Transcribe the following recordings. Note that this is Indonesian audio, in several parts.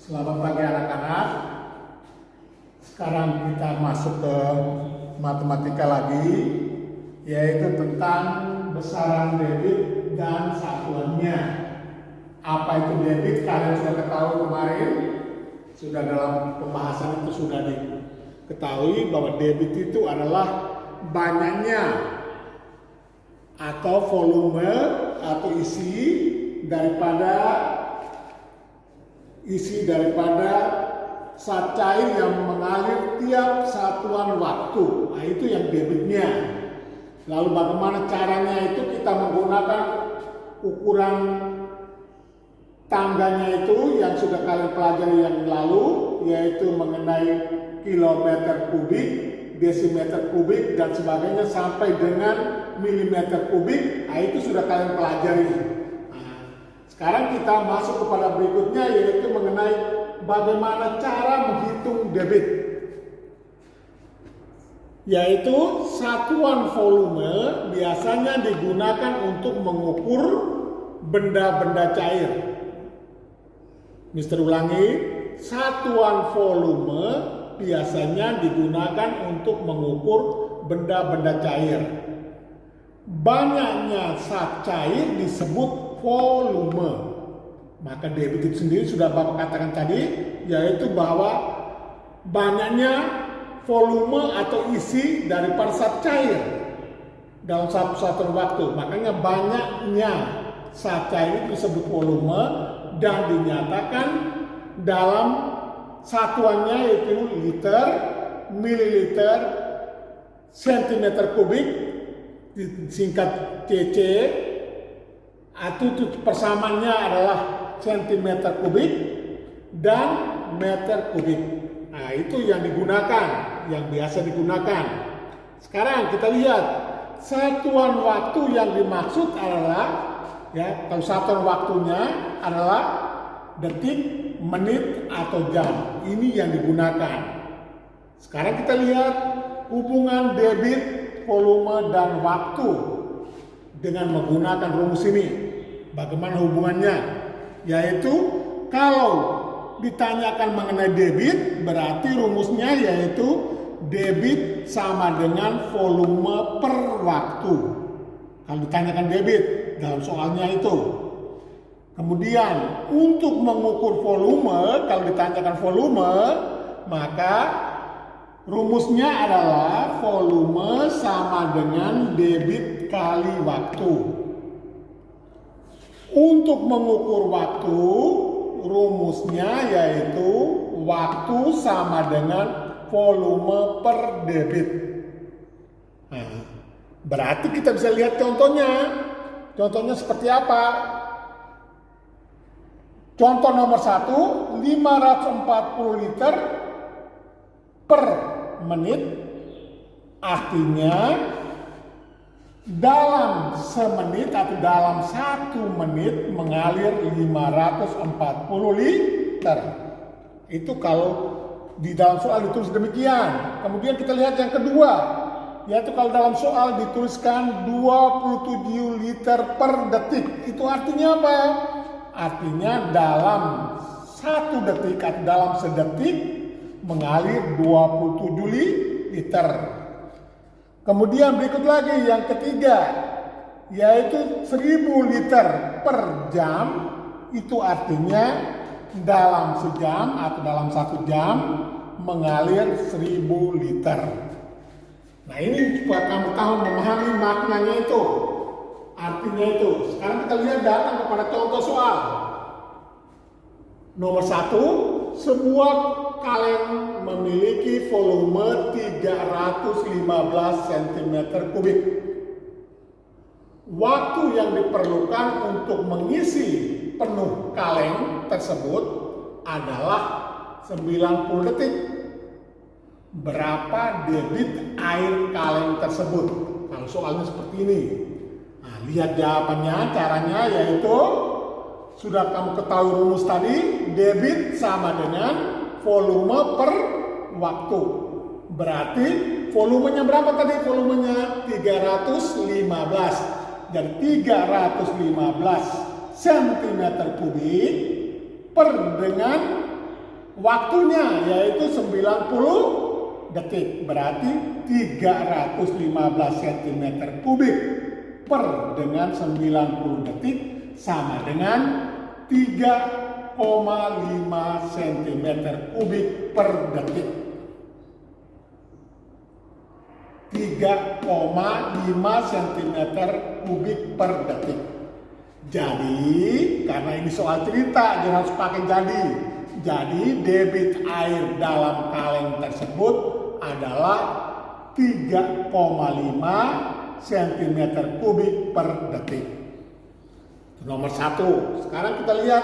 Selamat pagi anak-anak. Sekarang kita masuk ke matematika lagi, yaitu tentang besaran debit dan satuannya. Apa itu debit? Kalian sudah ketahui kemarin, sudah dalam pembahasan itu sudah diketahui bahwa debit itu adalah banyaknya atau volume atau isi daripada zat cair yang mengalir tiap satuan waktu. Nah, itu yang debitnya. Lalu bagaimana caranya itu? Kita menggunakan ukuran tangganya itu yang sudah kalian pelajari yang lalu, yaitu mengenai kilometer kubik, desimeter kubik dan sebagainya sampai dengan milimeter kubik. Nah, itu sudah kalian pelajari. Sekarang kita masuk kepada berikutnya, yaitu mengenai bagaimana cara menghitung debit. Yaitu satuan volume biasanya digunakan untuk mengukur benda-benda cair. Mister ulangi, satuan volume biasanya digunakan untuk mengukur benda-benda cair. Banyaknya zat cair disebut volume. Maka debit itu sendiri sudah Bapak katakan tadi, yaitu bahwa banyaknya volume atau isi daripada zat cair dalam satu waktu. Makanya banyaknya zat cair itu disebut volume dan dinyatakan dalam satuannya yaitu liter, mililiter, sentimeter kubik, disingkat cc. Atau persamaannya adalah sentimeter kubik dan meter kubik. Nah, itu yang digunakan, yang biasa digunakan. Sekarang kita lihat satuan waktu yang dimaksud adalah, kalau satuan waktunya adalah detik, menit atau jam. Ini yang digunakan. Sekarang kita lihat hubungan debit, volume dan waktu dengan menggunakan rumus ini. Bagaimana hubungannya? Yaitu kalau ditanyakan mengenai debit, berarti rumusnya yaitu debit sama dengan volume per waktu. Kalau ditanyakan debit dalam soalnya itu. Kemudian untuk mengukur volume, kalau ditanyakan volume, maka rumusnya adalah volume sama dengan debit kali waktu. Untuk mengukur waktu, rumusnya yaitu waktu sama dengan volume per debit. Nah, berarti kita bisa lihat contohnya. Contohnya seperti apa? Contoh nomor 1, 540 liter per menit. Artinya dalam semenit atau dalam 1 menit mengalir 540 liter. Itu kalau di dalam soal ditulis demikian. Kemudian kita lihat yang kedua, yaitu kalau dalam soal dituliskan 27 liter per detik. Itu artinya apa? Artinya dalam 1 detik atau dalam sedetik mengalir 27 liter. Kemudian berikut lagi yang ketiga, yaitu 1000 liter per jam. Itu artinya dalam sejam atau dalam 1 jam mengalir 1000 liter. Nah, ini supaya kamu tahu memahami maknanya itu, artinya itu. Sekarang kita lihat datang kepada contoh soal. Nomor 1, sebuah kaleng memiliki volume 315 cm kubik. Waktu yang diperlukan untuk mengisi penuh kaleng tersebut adalah 90 detik. Berapa debit air kaleng tersebut? Kalau soalnya seperti ini. Nah, lihat jawabannya, caranya yaitu sudah kamu ketahui rumus tadi, debit sama dengan volume per waktu. Berarti volumenya berapa tadi? Volumenya 315. Jadi 315 cm kubik per dengan Waktunya yaitu 90 detik, berarti 315 cm kubik per dengan 90 detik sama dengan 3,5 cm kubik per detik. 3,5 cm kubik per detik. Jadi, karena ini soal cerita, jangan harus pakai jadi. Jadi, debit air dalam kaleng tersebut adalah 3,5 cm kubik per detik. Itu nomor 1. Sekarang kita lihat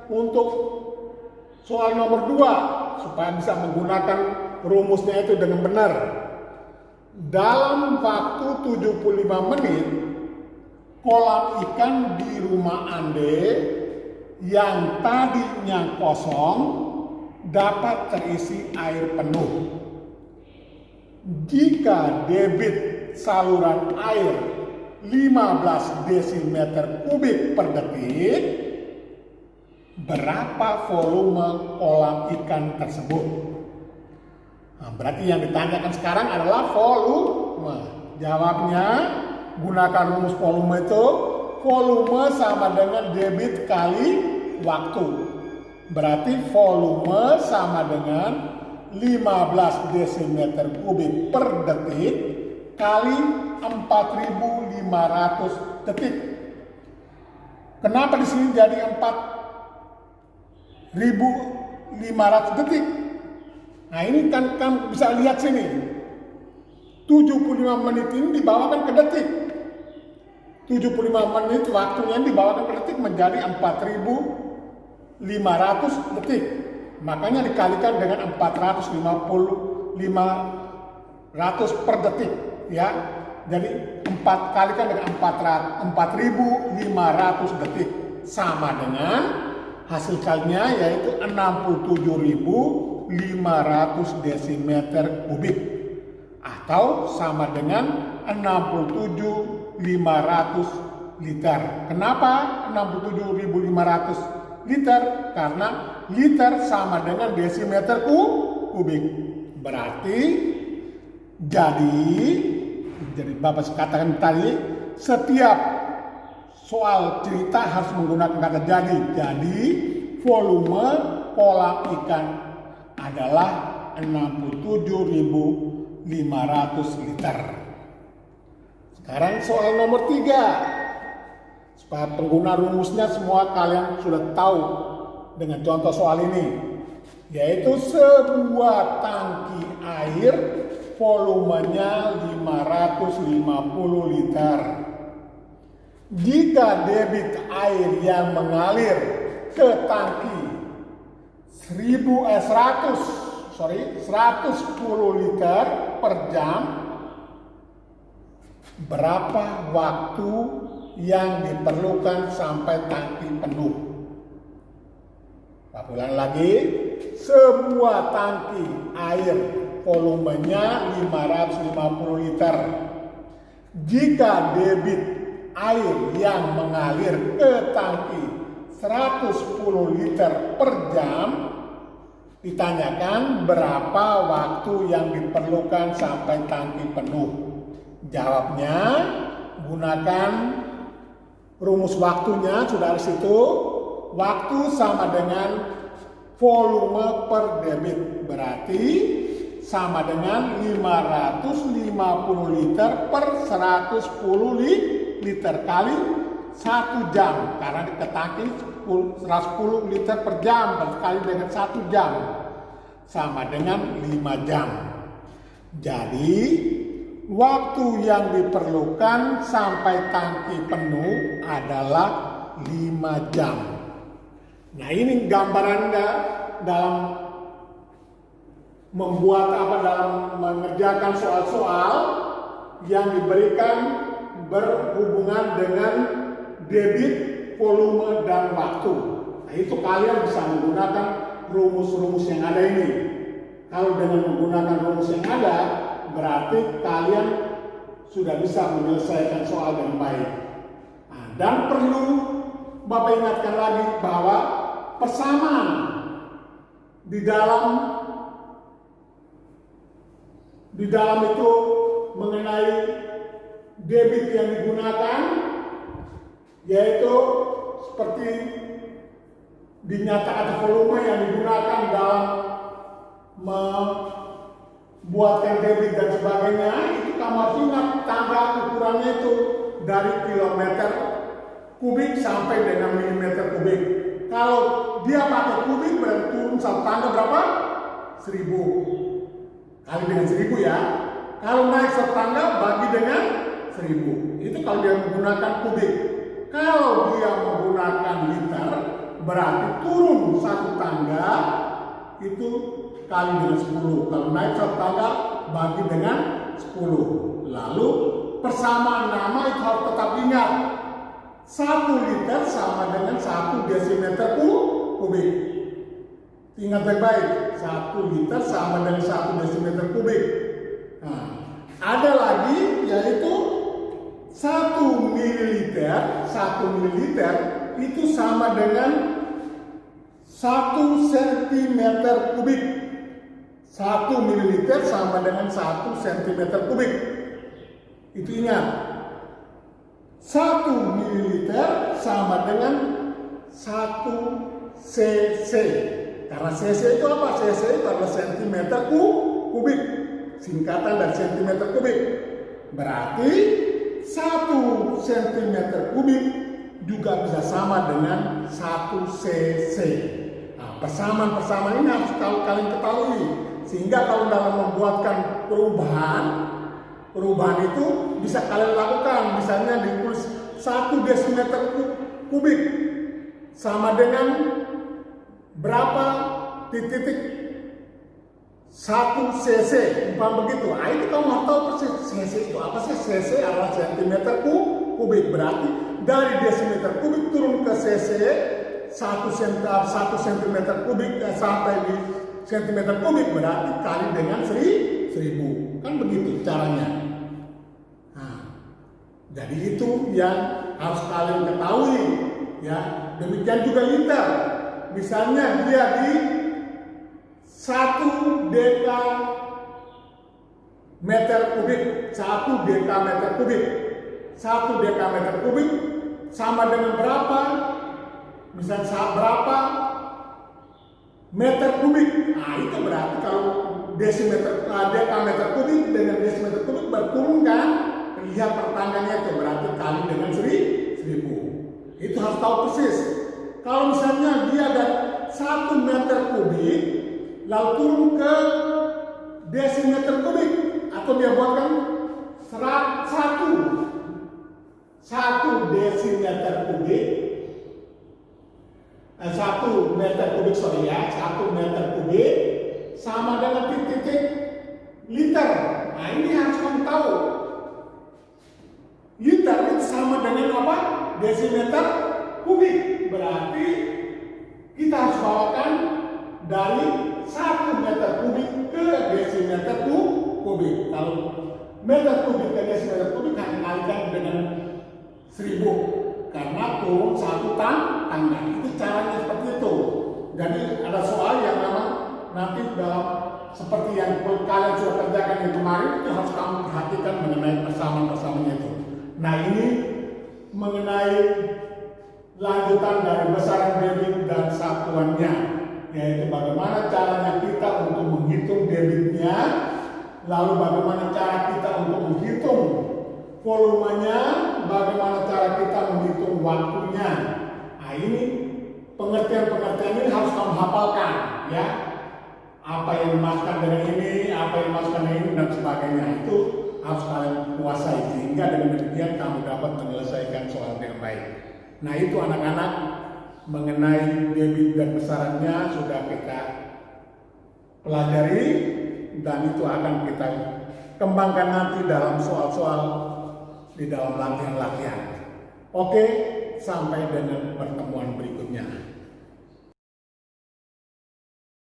untuk soal nomor 2 supaya bisa menggunakan rumusnya itu dengan benar. Dalam waktu 75 menit, kolam ikan di rumah Ande yang tadinya kosong dapat terisi air penuh. Jika debit saluran air 15 desimeter kubik per detik, berapa volume kolam ikan tersebut? Nah, berarti yang ditanyakan sekarang adalah volume. Jawabnya gunakan rumus volume itu. Volume sama dengan debit kali waktu. Berarti volume sama dengan 15 desimeter kubik per detik kali 4.500 detik. Kenapa di sini jadi 4.500 detik? Nah, ini kan bisa lihat sini. 75 menit ini dibawakan ke detik. 75 menit waktunya dibawakan ke detik menjadi 4.500 detik. Makanya dikalikan dengan 400 per detik, ya. Jadi 4 kalikan dengan 4.500 detik sama dengan hasil kalinya yaitu 67.500 desimeter kubik atau sama dengan 67.500 liter. Kenapa 67.500 liter? Karena liter sama dengan desimeter kubik. Berarti jadi Bapak katakan tadi, setiap soal cerita harus menggunakan kata jadi. Jadi volume kolam ikan adalah 67.500 liter. Sekarang soal nomor 3. Supaya pengguna rumusnya semua kalian sudah tahu dengan contoh soal ini. Yaitu sebuah tangki air volumenya 550 liter. Jika debit air yang mengalir ke tangki 110 liter per jam, berapa waktu yang diperlukan sampai tangki penuh? Pak ulang lagi, sebuah tangki air volumenya 550 liter. Jika debit air yang mengalir ke tangki 110 liter per jam, ditanyakan berapa waktu yang diperlukan sampai tangki penuh. Jawabnya gunakan rumus waktunya sudah di situ. Waktu sama dengan volume per debit, berarti sama dengan 550 liter per 110 liter kali 1 jam, karena di tangki 110 liter per jam berkali dengan 1 jam sama dengan 5 jam. Jadi waktu yang diperlukan sampai tangki penuh adalah 5 jam. Nah, ini gambarannya dalam dalam mengerjakan soal-soal yang diberikan berhubungan dengan debit, volume, dan waktu. Nah, itu kalian bisa menggunakan rumus-rumus yang ada ini. Kalau dengan menggunakan rumus yang ada, berarti kalian sudah bisa menyelesaikan soal dengan baik. Nah, dan perlu Bapak ingatkan lagi bahwa persamaan di dalam itu mengenai debit yang digunakan, yaitu seperti dinyatakan atau volume yang digunakan dalam membuatkan debit dan sebagainya. Itu kamu harus ingat tanggal ukurannya itu dari kilometer kubik sampai dengan milimeter kubik. Kalau dia pakai kubik berarti turun satu tangga berapa? 1000 kali dengan 1000 ya. Kalau naik satu tangga bagi dengan 1000. Itu kalau dia menggunakan kubik. Kalau dia menggunakan liter berarti turun satu tangga itu kali dengan 10. Kalau naik satu tangga bagi dengan 10. Lalu persamaan nama itu harus tetap ingat. 1 liter sama dengan 1 desimeter kubik. Ingat baik-baik, 1 liter sama dengan 1 desimeter kubik. Nah, ada lagi yaitu 1 mililiter itu sama dengan 1 sentimeter kubik. 1 mililiter sama dengan 1 sentimeter kubik. Itu ingat. 1 mililiter sama dengan 1 cc. Karena cc itu apa? Cc itu adalah sentimeter kubik. Singkatan dari sentimeter kubik. Berarti 1 sentimeter kubik juga bisa sama dengan 1 cc. Nah, persamaan-persamaan ini harus kalian ketahui. Sehingga kalau dalam membuatkan perubahan itu bisa kalian lakukan. Misalnya ditulis 1 desimeter kubik sama dengan berapa titik 1 cc, umpama begitu. Nah, itu kamu harus tahu persis cc itu apa sih. Cc adalah sentimeter kubik. Berarti dari desimeter kubik turun ke cc 1 sentimeter kubik sampai di sentimeter kubik berarti kali dengan 1000. Kan begitu caranya. Nah, jadi itu yang harus kalian ketahui ya. Demikian juga liter. Misalnya dia di 1 dekameter kubik, 1 dekameter kubik. 1 dekameter kubik sama dengan berapa? Misalnya berapa meter kubik. Nah, itu berarti kalau dekameter kubik dengan desimeter kubik berturun kan? Lihat pertanyaan itu berarti kali dengan 1000. Itu harus tahu persis. Kalau misalnya dia ada 1 meter kubik lalu turun ke desimeter kubik, atau dia buatkan 1 desimeter kubik, 1 meter kubik, 1 meter kubik sama dengan titik liter. Nah, ini harus kamu tahu. Liter itu sama dengan apa? Desimeter kubik. Berarti kita harus bawakan dari 1 meter kubik ke desimeter kubik. Kalau meter kubik ke desimeter kubik hanya kalikan dengan 1000 karena turun 1 tangga. Itu caranya seperti itu. Jadi ada soal yang memang nanti dalam seperti yang kalian sudah kerjakan yang kemarin itu harus kamu perhatikan mengenai persamaan-persamaannya itu. Nah, ini mengenai lanjutan dari besaran debit dan satuannya, yaitu bagaimana caranya kita untuk menghitung debitnya, lalu bagaimana cara kita untuk menghitung volumenya, bagaimana cara kita menghitung waktunya. Nah, ini pengertian-pengertian ini harus kamu hafalkan ya. Apa yang dimasukkan dengan ini, apa yang dimasukkan dengan ini dan sebagainya, itu harus kalian kuasai sehingga dengan demikian kamu dapat menyelesaikan soal dengan baik. Nah, itu anak-anak mengenai debit dan besarannya sudah kita pelajari dan itu akan kita kembangkan nanti dalam soal-soal di dalam latihan-latihan. Oke, sampai dengan pertemuan berikutnya.